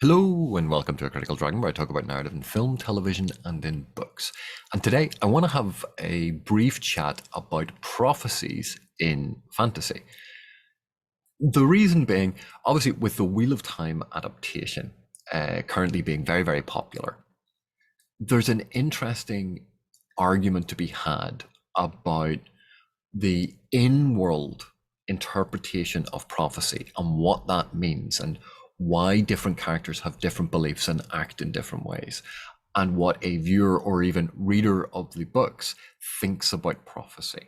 Hello and welcome to A Critical Dragon, where I talk about narrative in film, television, and in books. And today I want to have a brief chat about prophecies in fantasy. The reason being, obviously, with the Wheel of Time adaptation currently being very, very popular, there's an interesting argument to be had about the in-world interpretation of prophecy and what that means and why different characters have different beliefs and act in different ways, and what a viewer or even reader of the books thinks about prophecy.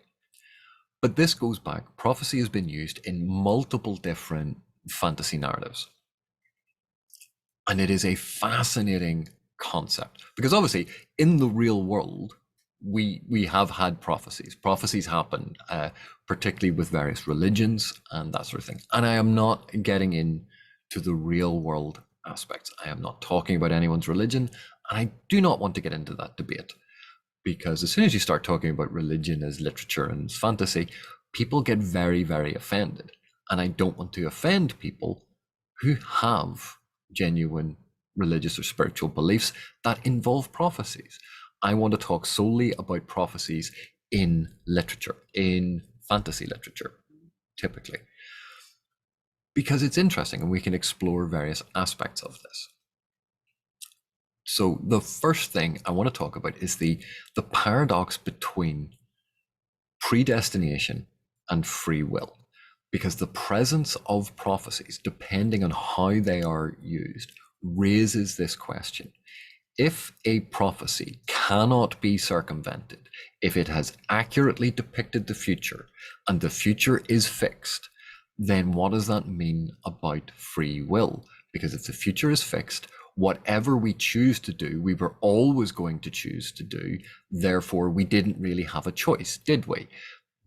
But this goes back, prophecy has been used in multiple different fantasy narratives. And it is a fascinating concept because obviously in the real world, we have had prophecies. Prophecies happen, particularly with various religions and that sort of thing. And I am not getting into the real world aspects. I am not talking about anyone's religion, and I do not want to get into that debate because as soon as you start talking about religion as literature and as fantasy, people get very, very offended. And I don't want to offend people who have genuine religious or spiritual beliefs that involve prophecies. I want to talk solely about prophecies in literature, in fantasy literature, typically, because it's interesting and we can explore various aspects of this. So the first thing I want to talk about is the paradox between predestination and free will, because the presence of prophecies, depending on how they are used, raises this question. If a prophecy cannot be circumvented, if it has accurately depicted the future and the future is fixed, then what does that mean about free will? Because if the future is fixed, whatever we choose to do, we were always going to choose to do. Therefore, we didn't really have a choice, did we?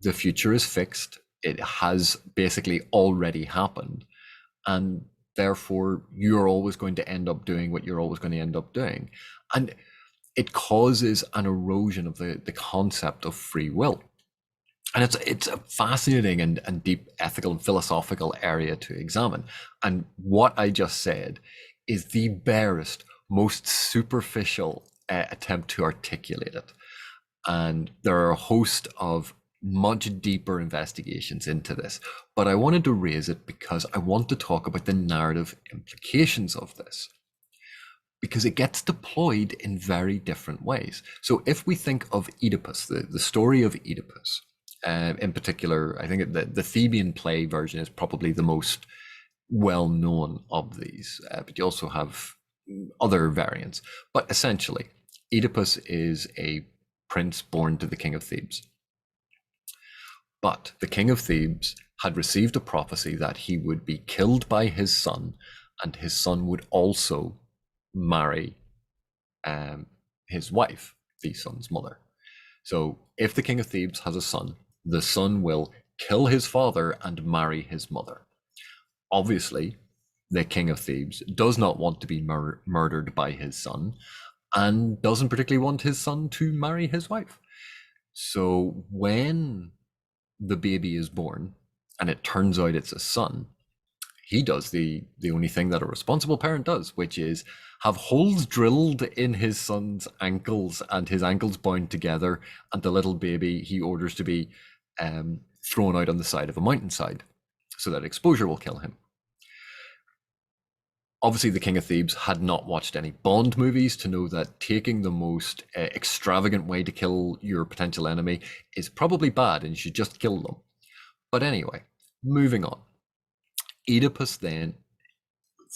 The future is fixed. It has basically already happened. And therefore, you're always going to end up doing what you're always going to end up doing. And it causes an erosion of the concept of free will. And it's a fascinating and deep ethical and philosophical area to examine. And what I just said is the barest, most superficial attempt to articulate it. And there are a host of much deeper investigations into this, but I wanted to raise it because I want to talk about the narrative implications of this, because it gets deployed in very different ways. So if we think of Oedipus, the story of Oedipus, in particular, I think the Theban play version is probably the most well-known of these, but you also have other variants. But essentially, Oedipus is a prince born to the king of Thebes. But the king of Thebes had received a prophecy that he would be killed by his son, and his son would also marry his wife, the son's mother. So if the king of Thebes has a son, the son will kill his father and marry his mother. Obviously, the king of Thebes does not want to be murdered by his son and doesn't particularly want his son to marry his wife. So when the baby is born and it turns out it's a son, he does the only thing that a responsible parent does, which is have holes drilled in his son's ankles and his ankles bound together, and the little baby he orders to be thrown out on the side of a mountainside so that exposure will kill him. Obviously, the King of Thebes had not watched any Bond movies to know that taking the most extravagant way to kill your potential enemy is probably bad and you should just kill them. But anyway, moving on. Oedipus then,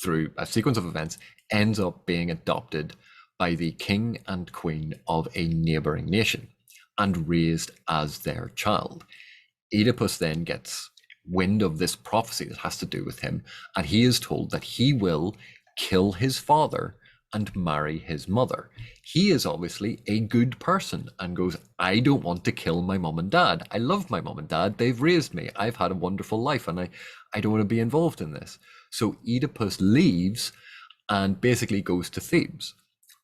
through a sequence of events, ends up being adopted by the king and queen of a neighboring nation and raised as their child. Oedipus then gets wind of this prophecy that has to do with him, and he is told that he will kill his father and marry his mother. He is obviously a good person and goes, I don't want to kill my mom and dad. I love my mom and dad. They've raised me. I've had a wonderful life and I don't want to be involved in this. So Oedipus leaves and basically goes to Thebes.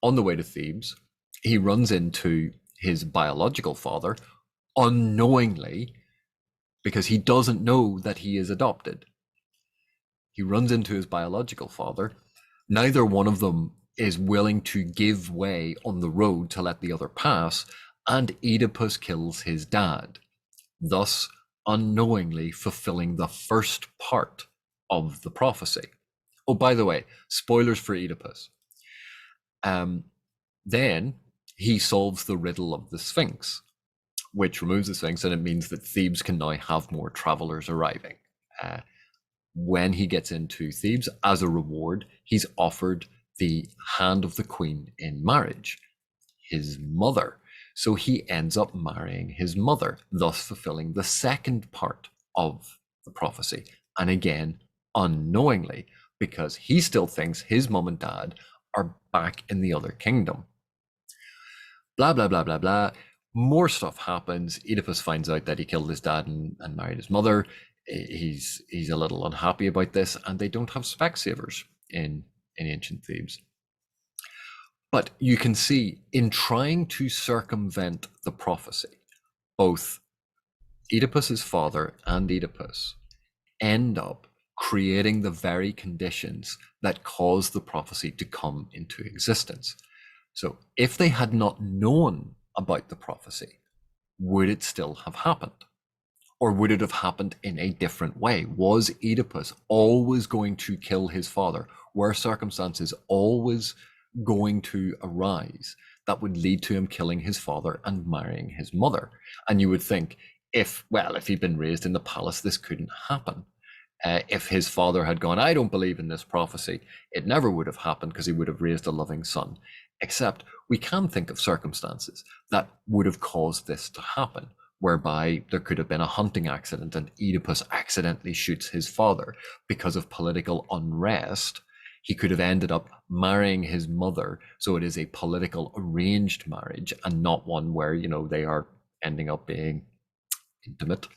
On the way to Thebes, he runs into his biological father unknowingly, because he doesn't know that he is adopted. He runs into his biological father, Neither one of them is willing to give way on the road to let the other pass, and Oedipus kills his dad, thus unknowingly fulfilling the first part of the prophecy. Oh, by the way, spoilers for Oedipus. Then he solves the riddle of the Sphinx, which removes the Sphinx, and it means that Thebes can now have more travelers arriving. When he gets into Thebes, as a reward, he's offered the hand of the queen in marriage, his mother. So he ends up marrying his mother, thus fulfilling the second part of the prophecy. And again, unknowingly, because he still thinks his mom and dad are back in the other kingdom. Blah, blah, blah, blah, blah. More stuff happens. Oedipus finds out that he killed his dad and married his mother. He's a little unhappy about this, and they don't have Specsavers in ancient Thebes. But you can see, in trying to circumvent the prophecy, both Oedipus's father and Oedipus end up creating the very conditions that cause the prophecy to come into existence. So if they had not known about the prophecy, would it still have happened? Or would it have happened in a different way? Was Oedipus always going to kill his father? Were circumstances always going to arise that would lead to him killing his father and marrying his mother? And you would think, if he'd been raised in the palace, this couldn't happen. If his father had gone, I don't believe in this prophecy, it never would have happened because he would have raised a loving son. Except we can think of circumstances that would have caused this to happen, whereby there could have been a hunting accident and Oedipus accidentally shoots his father. Because of political unrest, he could have ended up marrying his mother. So it is a political arranged marriage and not one where, they are ending up being intimate.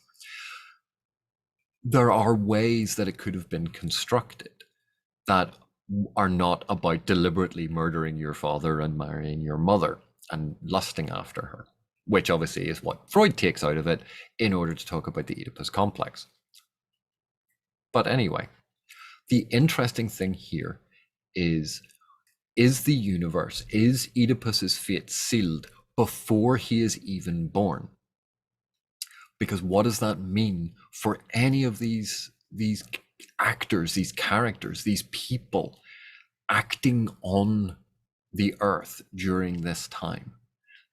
There are ways that it could have been constructed that are not about deliberately murdering your father and marrying your mother and lusting after her, which obviously is what Freud takes out of it in order to talk about the Oedipus complex. But anyway, the interesting thing here is the universe, is Oedipus's fate sealed before he is even born? Because what does that mean for any of these actors, these characters, these people acting on the earth during this time?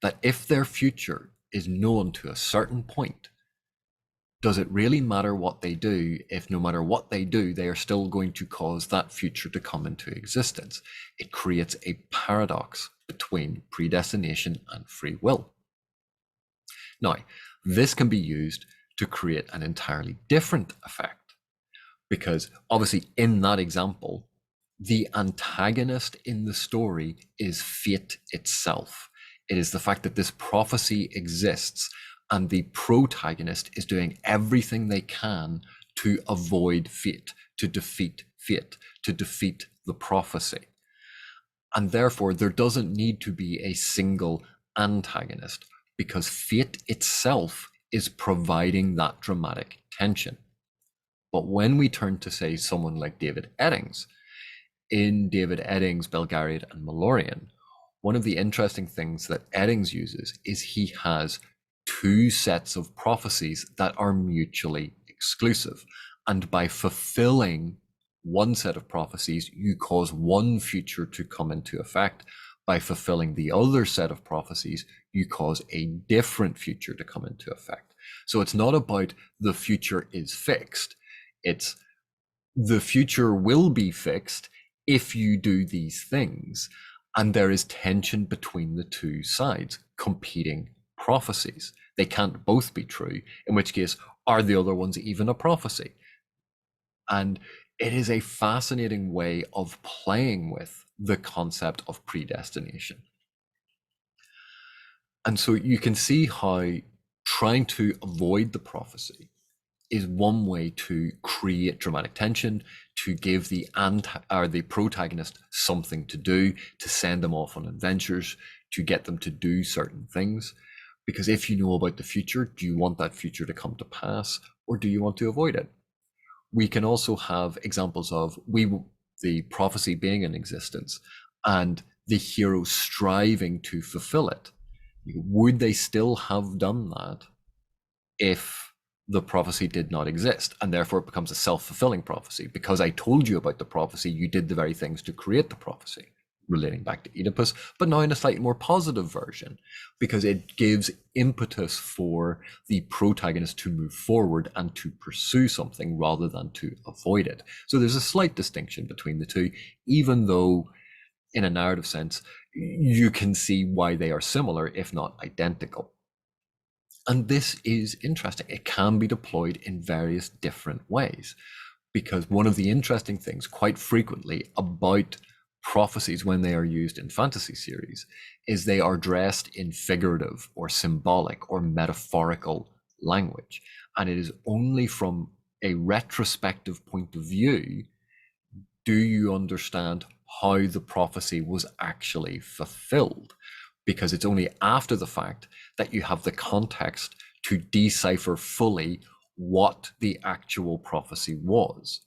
That if their future is known to a certain point, does it really matter what they do if no matter what they do, they are still going to cause that future to come into existence? It creates a paradox between predestination and free will. Now, this can be used to create an entirely different effect, because obviously in that example, the antagonist in the story is fate itself. It is the fact that this prophecy exists and the protagonist is doing everything they can to avoid fate, to defeat fate, to defeat the prophecy. And therefore, there doesn't need to be a single antagonist, because fate itself is providing that dramatic tension. But when we turn to, say, someone like David Eddings, in David Eddings' Belgariad and Malloreon, one of the interesting things that Eddings uses is he has two sets of prophecies that are mutually exclusive. And by fulfilling one set of prophecies, you cause one future to come into effect. By fulfilling the other set of prophecies, you cause a different future to come into effect. So it's not about the future is fixed. It's the future will be fixed if you do these things. And there is tension between the two sides, competing prophecies. They can't both be true, in which case, are the other ones even a prophecy? And it is a fascinating way of playing with the concept of predestination. And so you can see how trying to avoid the prophecy is one way to create dramatic tension, to give the protagonist something to do, to send them off on adventures, to get them to do certain things. Because if you know about the future, do you want that future to come to pass, or do you want to avoid it? We can also have examples of the prophecy being in existence and the hero striving to fulfill it, would they still have done that if the prophecy did not exist? And therefore it becomes a self-fulfilling prophecy. Because I told you about the prophecy, you did the very things to create the prophecy, relating back to Oedipus, but now in a slightly more positive version, because it gives impetus for the protagonist to move forward and to pursue something rather than to avoid it. So there's a slight distinction between the two, even though in a narrative sense, you can see why they are similar, if not identical. And this is interesting. It can be deployed in various different ways, because one of the interesting things quite frequently about prophecies when they are used in fantasy series is they are dressed in figurative or symbolic or metaphorical language. And it is only from a retrospective point of view do you understand how the prophecy was actually fulfilled, because it's only after the fact that you have the context to decipher fully what the actual prophecy was.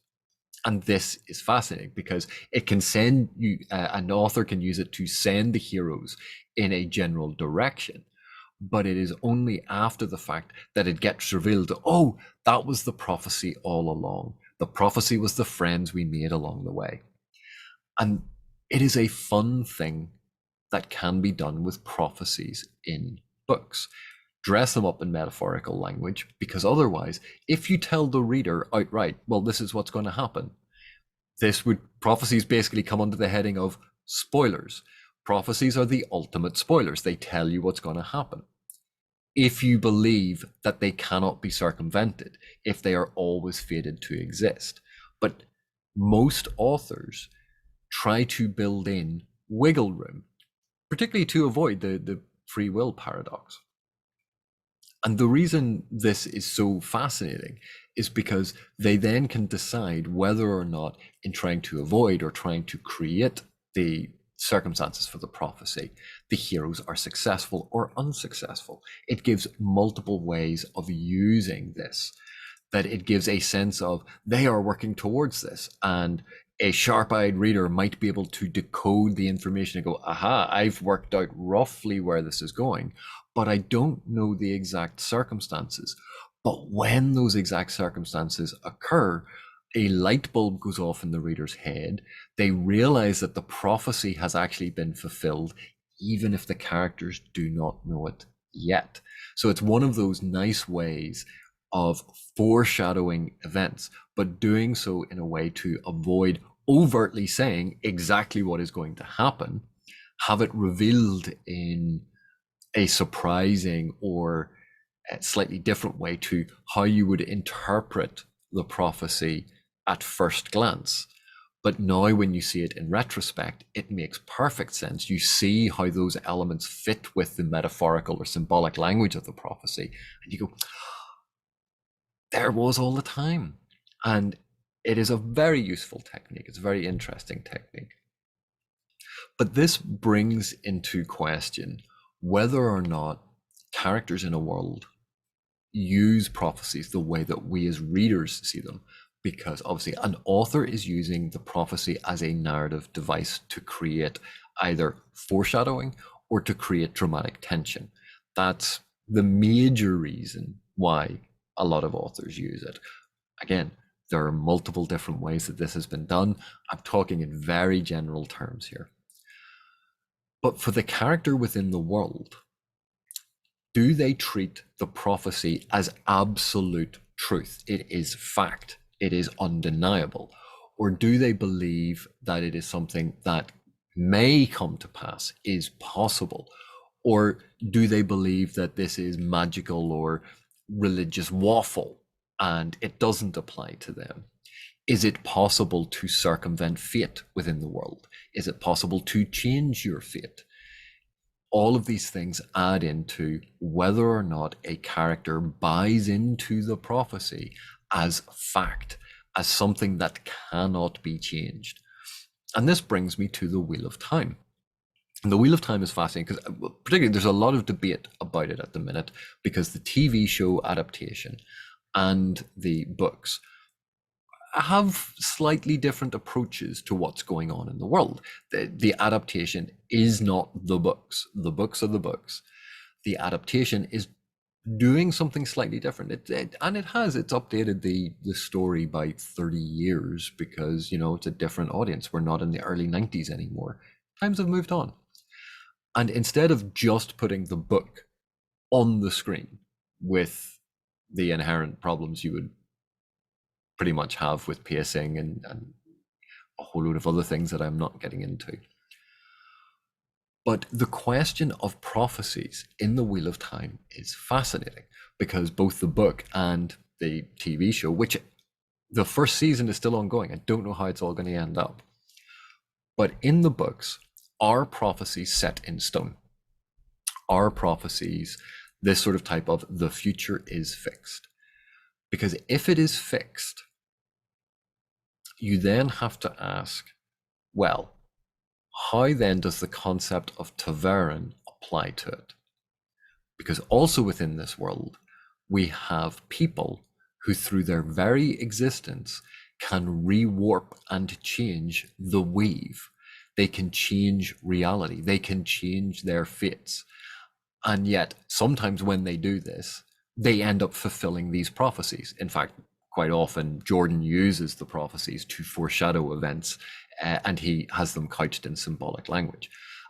And this is fascinating because it can send you, an author can use it to send the heroes in a general direction. But it is only after the fact that it gets revealed, oh, that was the prophecy all along. The prophecy was the friends we made along the way. And it is a fun thing that can be done with prophecies in books. Dress them up in metaphorical language, because otherwise, if you tell the reader outright, well, this is what's going to happen, prophecies basically come under the heading of spoilers. Prophecies are the ultimate spoilers. They tell you what's going to happen. If you believe that they cannot be circumvented, if they are always fated to exist. But most authors try to build in wiggle room, particularly to avoid the free will paradox. And the reason this is so fascinating is because they then can decide whether or not, in trying to avoid or trying to create the circumstances for the prophecy, the heroes are successful or unsuccessful. It gives multiple ways of using this, that it gives a sense of they are working towards this, and a sharp-eyed reader might be able to decode the information and go, aha, I've worked out roughly where this is going, but I don't know the exact circumstances. But when those exact circumstances occur, a light bulb goes off in the reader's head. They realize that the prophecy has actually been fulfilled, even if the characters do not know it yet. So it's one of those nice ways of foreshadowing events, but doing so in a way to avoid overtly saying exactly what is going to happen, have it revealed in a surprising or a slightly different way to how you would interpret the prophecy at first glance. But now when you see it in retrospect, it makes perfect sense. You see how those elements fit with the metaphorical or symbolic language of the prophecy, and you go, there it was all the time. And it is a very useful technique. It's a very interesting technique. But this brings into question whether or not characters in a world use prophecies the way that we as readers see them. Because obviously an author is using the prophecy as a narrative device to create either foreshadowing or to create dramatic tension. That's the major reason why a lot of authors use it. Again, there are multiple different ways that this has been done. I'm talking in very general terms here. But for the character within the world, do they treat the prophecy as absolute truth? It is fact. It is undeniable. Or do they believe that it is something that may come to pass, is possible? Or do they believe that this is magical or religious waffle and it doesn't apply to them? Is it possible to circumvent fate within the world? Is it possible to change your fate? All of these things add into whether or not a character buys into the prophecy as fact, as something that cannot be changed. And this brings me to the Wheel of Time. And the Wheel of Time is fascinating because particularly there's a lot of debate about it at the minute, because the TV show adaptation and the books have slightly different approaches to what's going on in the world. The adaptation is not the books. The books are the books. The adaptation is doing something slightly different. It's updated the story by 30 years because, it's a different audience. We're not in the early 90s anymore. Times have moved on. And instead of just putting the book on the screen with the inherent problems you would pretty much have with pacing and a whole load of other things that I'm not getting into. But the question of prophecies in the Wheel of Time is fascinating because both the book and the TV show, which the first season is still ongoing, I don't know how it's all going to end up. But in the books, are prophecies set in stone? Are prophecies this sort of type of the future is fixed? Because if it is fixed, you then have to ask, well, how then does the concept of Taveran apply to it? Because also within this world, we have people who through their very existence can rewarp and change the weave. They can change reality. They can change their fates. And yet, sometimes when they do this, they end up fulfilling these prophecies. In fact, quite often, Jordan uses the prophecies to foreshadow events, and he has them couched in symbolic language.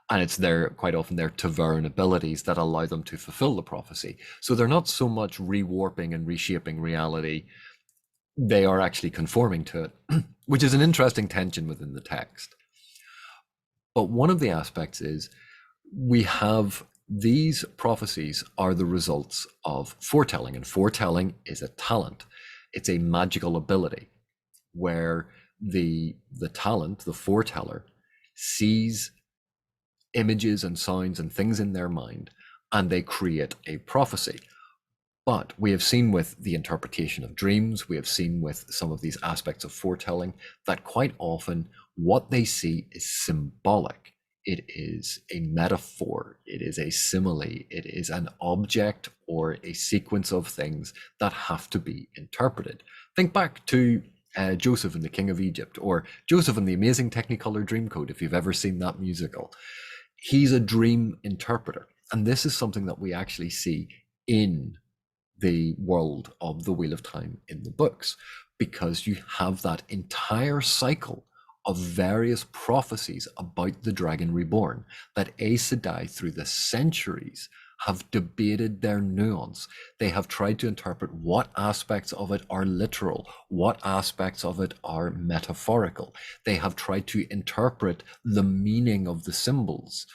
And it's quite often their Taveran abilities that allow them to fulfill the prophecy. So they're not so much rewarping and reshaping reality, they are actually conforming to it, which is an interesting tension within the text. But one of the aspects is we have these prophecies are the results of foretelling, and foretelling is a talent. It's a magical ability where the talent, the foreteller, sees images and sounds and things in their mind, and they create a prophecy. But we have seen with the interpretation of dreams, we have seen with some of these aspects of foretelling, that quite often what they see is symbolic. It is a metaphor, it is a simile, it is an object or a sequence of things that have to be interpreted. Think back to Joseph and the King of Egypt, or Joseph and the Amazing Technicolor Dreamcoat, if you've ever seen that musical. He's a dream interpreter. And this is something that we actually see in the world of the Wheel of Time in the books, because you have that entire cycle of various prophecies about the Dragon Reborn that Aes Sedai through the centuries have debated their nuance. They have tried to interpret what aspects of it are literal, what aspects of it are metaphorical. They have tried to interpret the meaning of the symbols.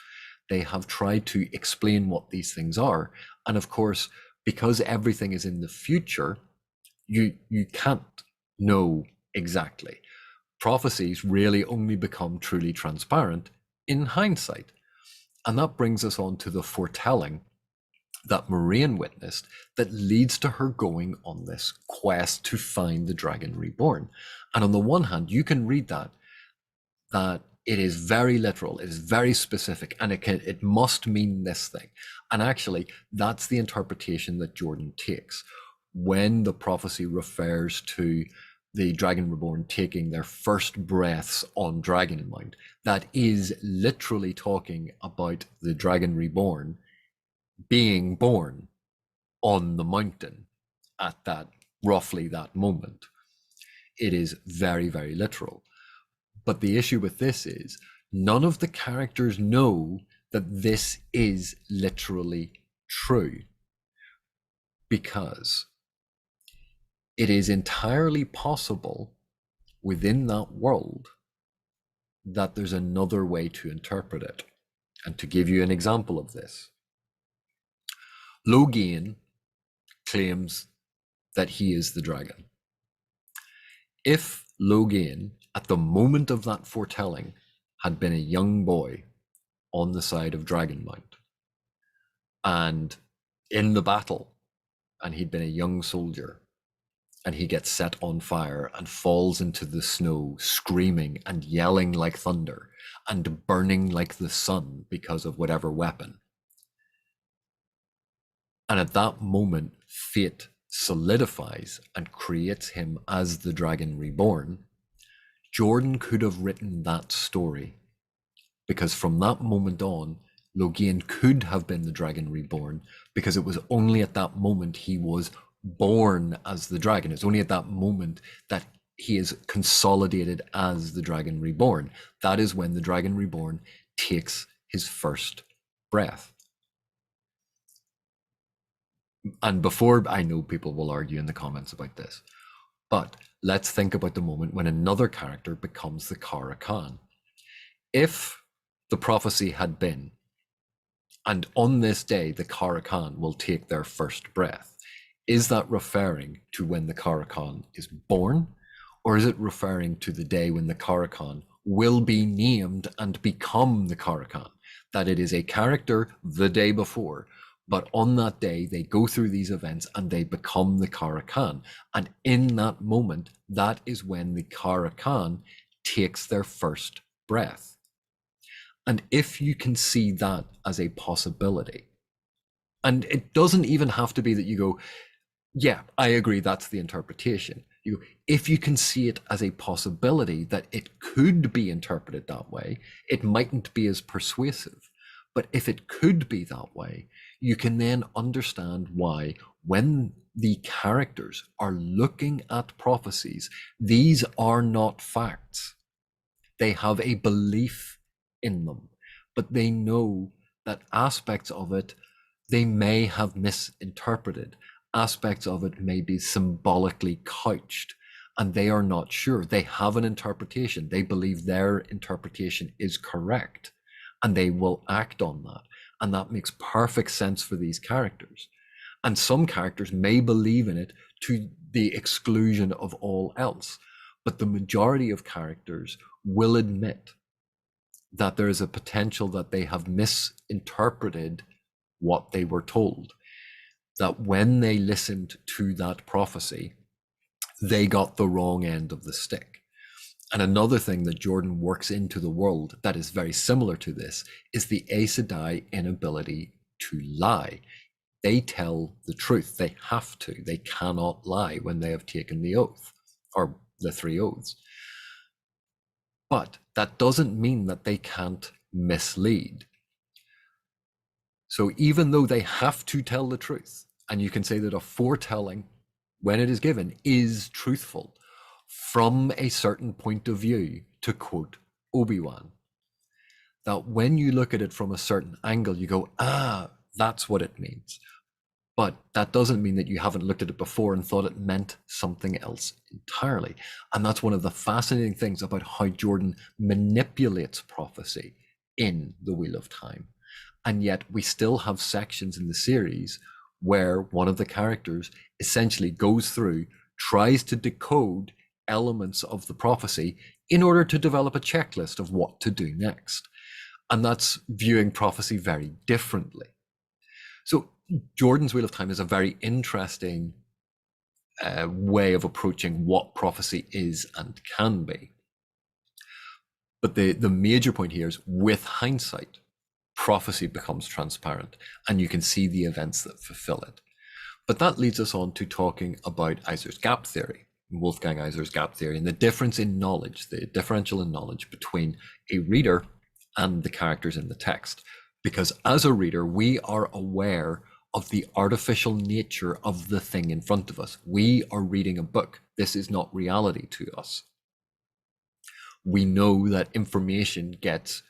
They have tried to explain what these things are. And of course, because everything is in the future, you can't know exactly. Prophecies really only become truly transparent in hindsight. And that brings us on to the foretelling that Moiraine witnessed that leads to her going on this quest to find the Dragon Reborn. And on the one hand, you can read that it is very literal, it is very specific, and it must mean this thing. And actually, that's the interpretation that Jordan takes when the prophecy refers to the Dragon Reborn taking their first breaths on Dragonmount. That is literally talking about the Dragon Reborn being born on the mountain at that roughly that moment. It is very, very literal. But the issue with this is none of the characters know that this is literally true, because it is entirely possible within that world that there's another way to interpret it. And to give you an example of this, Logain claims that he is the dragon. If Logain, at the moment of that foretelling, had been a young boy on the side of Dragonmount, and in the battle, and he'd been a young soldier, and he gets set on fire and falls into the snow, screaming and yelling like thunder and burning like the sun because of whatever weapon. And at that moment, fate solidifies and creates him as the Dragon Reborn, Jordan could have written that story, because from that moment on, Logain could have been the Dragon Reborn, because it was only at that moment he was born as the dragon. It's only at that moment that he is consolidated as the Dragon Reborn. That is when the Dragon Reborn takes his first breath. And before, I know people will argue in the comments about this, but let's think about the moment when another character becomes the Kara Khan. If the prophecy had been, and on this day the Kara Khan will take their first breath, is that referring to when the Kara Khan is born, or is it referring to the day when the Kara Khan will be named and become the Kara Khan? That it is a character the day before, but on that day they go through these events and they become the Kara Khan. And in that moment, that is when the Kara Khan takes their first breath. And if you can see that as a possibility, and it doesn't even have to be that you go, yeah, I agree, that's the interpretation. If you can see it as a possibility that it could be interpreted that way, it mightn't be as persuasive. But if it could be that way, you can then understand why, when the characters are looking at prophecies, these are not facts. They have a belief in them, but they know that aspects of it they may have misinterpreted. Aspects of it may be symbolically couched, and they are not sure. They have an interpretation. They believe their interpretation is correct, and they will act on that. And that makes perfect sense for these characters. And some characters may believe in it to the exclusion of all else, but the majority of characters will admit that there is a potential that they have misinterpreted what they were told, that when they listened to that prophecy, they got the wrong end of the stick. And another thing that Jordan works into the world that is very similar to this is the Aes Sedai inability to lie. They tell the truth. They have to. They cannot lie when they have taken the oath, or the 3 oaths. But that doesn't mean that they can't mislead. So even though they have to tell the truth, and you can say that a foretelling, when it is given, is truthful from a certain point of view, to quote Obi-Wan, that when you look at it from a certain angle, you go, that's what it means. But that doesn't mean that you haven't looked at it before and thought it meant something else entirely. And that's one of the fascinating things about how Jordan manipulates prophecy in The Wheel of Time. And yet we still have sections in the series where one of the characters essentially goes through, tries to decode elements of the prophecy in order to develop a checklist of what to do next. And that's viewing prophecy very differently. So Jordan's Wheel of Time is a very interesting way of approaching what prophecy is and can be. But the major point here is, with hindsight, prophecy becomes transparent and you can see the events that fulfill it. But that leads us on to talking about Iser's gap theory, Wolfgang Iser's gap theory, and the difference in knowledge, the differential in knowledge between a reader and the characters in the text. Because as a reader, we are aware of the artificial nature of the thing in front of us. We are reading a book. This is not reality to us. We know that information gets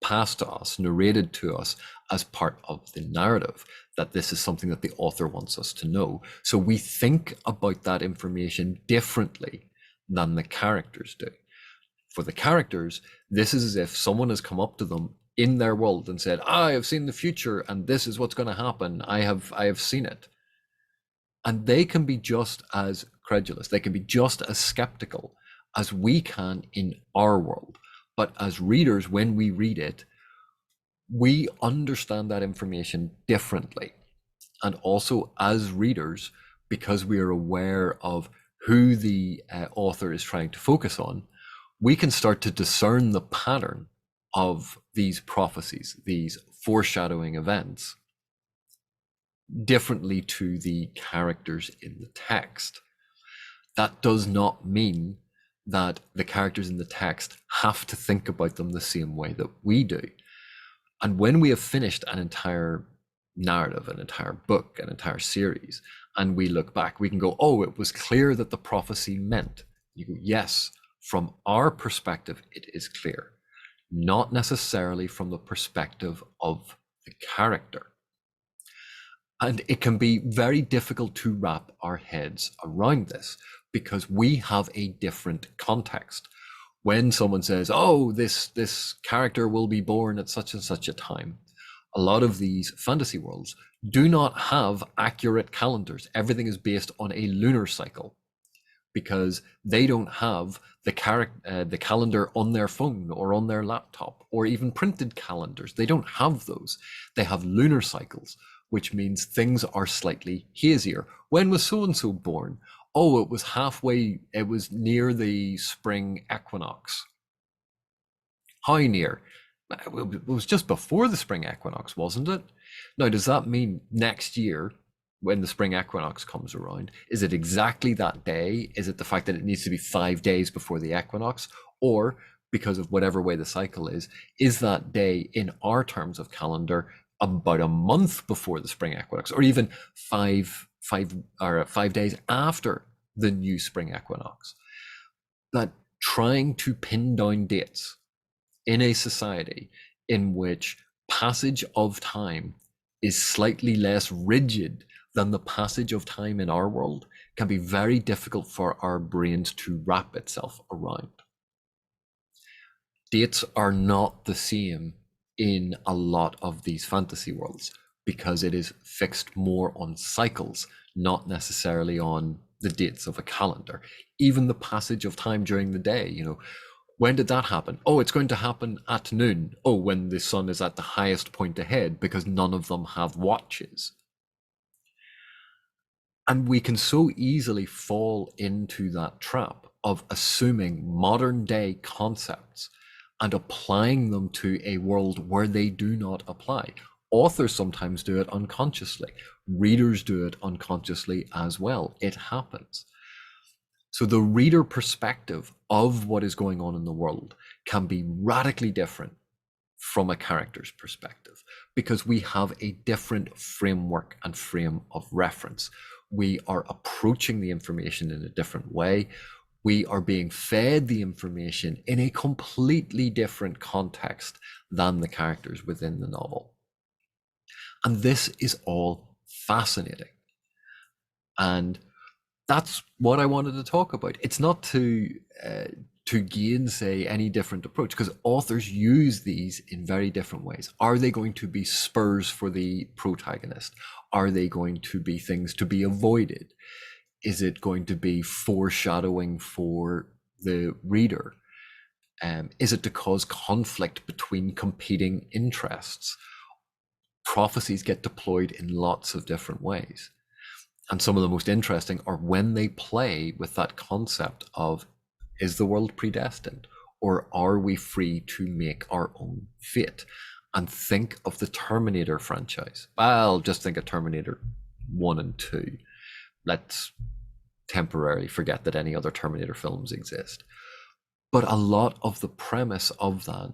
passed to us, narrated to us as part of the narrative, that this is something that the author wants us to know. So we think about that information differently than the characters do. For the characters, this is as if someone has come up to them in their world and said, I have seen the future and this is what's going to happen. I have seen it. And they can be just as credulous. They can be just as skeptical as we can in our world. But as readers, when we read it, we understand that information differently. And also as readers, because we are aware of who the author is trying to focus on, we can start to discern the pattern of these prophecies, these foreshadowing events, differently to the characters in the text. That does not mean that the characters in the text have to think about them the same way that we do. And when we have finished an entire narrative, an entire book, an entire series, and we look back, we can go, oh, it was clear that the prophecy meant. You go, yes, from our perspective, it is clear, not necessarily from the perspective of the character. And it can be very difficult to wrap our heads around this because we have a different context. When someone says, oh, this character will be born at such and such a time, a lot of these fantasy worlds do not have accurate calendars. Everything is based on a lunar cycle because they don't have the calendar on their phone or on their laptop or even printed calendars. They don't have those. They have lunar cycles, which means things are slightly hazier. When was so-and-so born? Oh, it was near the spring equinox. How near? It was just before the spring equinox, wasn't it? Now, does that mean next year, when the spring equinox comes around, is it exactly that day? Is it the fact that it needs to be 5 days before the equinox? Or because of whatever way the cycle is that day in our terms of calendar about a month before the spring equinox, or even 5 days after the new spring equinox? That trying to pin down dates in a society in which passage of time is slightly less rigid than the passage of time in our world can be very difficult for our brains to wrap itself around. Dates are not the same in a lot of these fantasy worlds because it is fixed more on cycles, not necessarily on the dates of a calendar. Even the passage of time during the day, when did that happen? Oh, it's going to happen at noon. Oh, when the sun is at the highest point ahead, because none of them have watches. And we can so easily fall into that trap of assuming modern day concepts and applying them to a world where they do not apply. Authors sometimes do it unconsciously. Readers do it unconsciously as well. It happens. So the reader perspective of what is going on in the world can be radically different from a character's perspective because we have a different framework and frame of reference. We are approaching the information in a different way. We are being fed the information in a completely different context than the characters within the novel. And this is all fascinating. And that's what I wanted to talk about. It's not to gainsay any different approach because authors use these in very different ways. Are they going to be spurs for the protagonist? Are they going to be things to be avoided? Is it going to be foreshadowing for the reader? Is it to cause conflict between competing interests? Prophecies get deployed in lots of different ways. And some of the most interesting are when they play with that concept of, is the world predestined? Or are we free to make our own fate? And think of the Terminator franchise. I'll just think of Terminator 1 and 2. Let's temporarily forget that any other Terminator films exist. But a lot of the premise of that,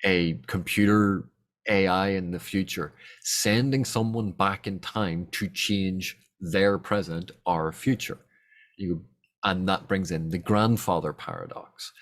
a computer AI in the future, sending someone back in time to change their present, our future. And that brings in the grandfather paradox.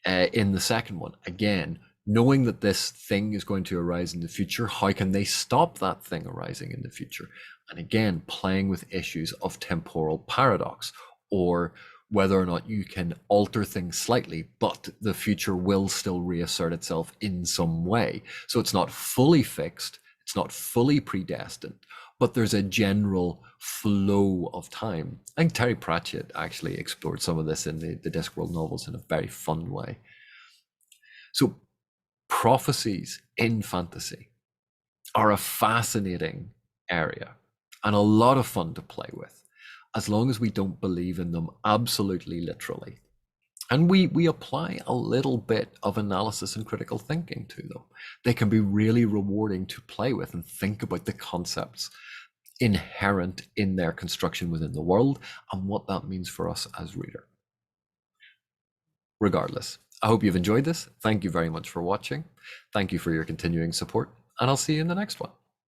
In the second one, again, knowing that this thing is going to arise in the future, how can they stop that thing arising in the future? And again, playing with issues of temporal paradox, or whether or not you can alter things slightly, but the future will still reassert itself in some way. So it's not fully fixed, it's not fully predestined, but there's a general flow of time. I think Terry Pratchett actually explored some of this in the Discworld novels in a very fun way. So prophecies in fantasy are a fascinating area and a lot of fun to play with, as long as we don't believe in them absolutely literally. And we apply a little bit of analysis and critical thinking to them. They can be really rewarding to play with and think about the concepts inherent in their construction within the world and what that means for us as reader. Regardless, I hope you've enjoyed this. Thank you very much for watching. Thank you for your continuing support, and I'll see you in the next one.